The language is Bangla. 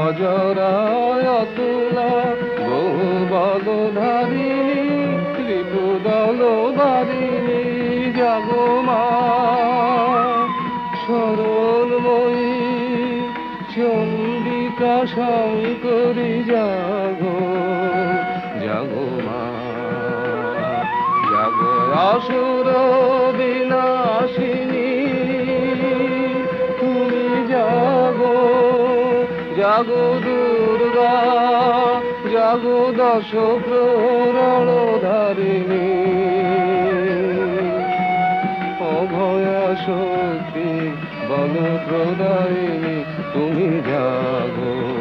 অজরায় অতুলা বহু বলধারিণী ত্রিপুদল বারিণী জাগো মা সরলময়ী চণ্ডিকা শঙ্করী জাগো জাগো মা জাগো আসুর বিনাশিনী তুমি জাগো জাগো দুর্গা জাগো দশ প্রহরণ ধারিণী অভয়া শক্তি বল প্রদায়িনী তুমি জাগো।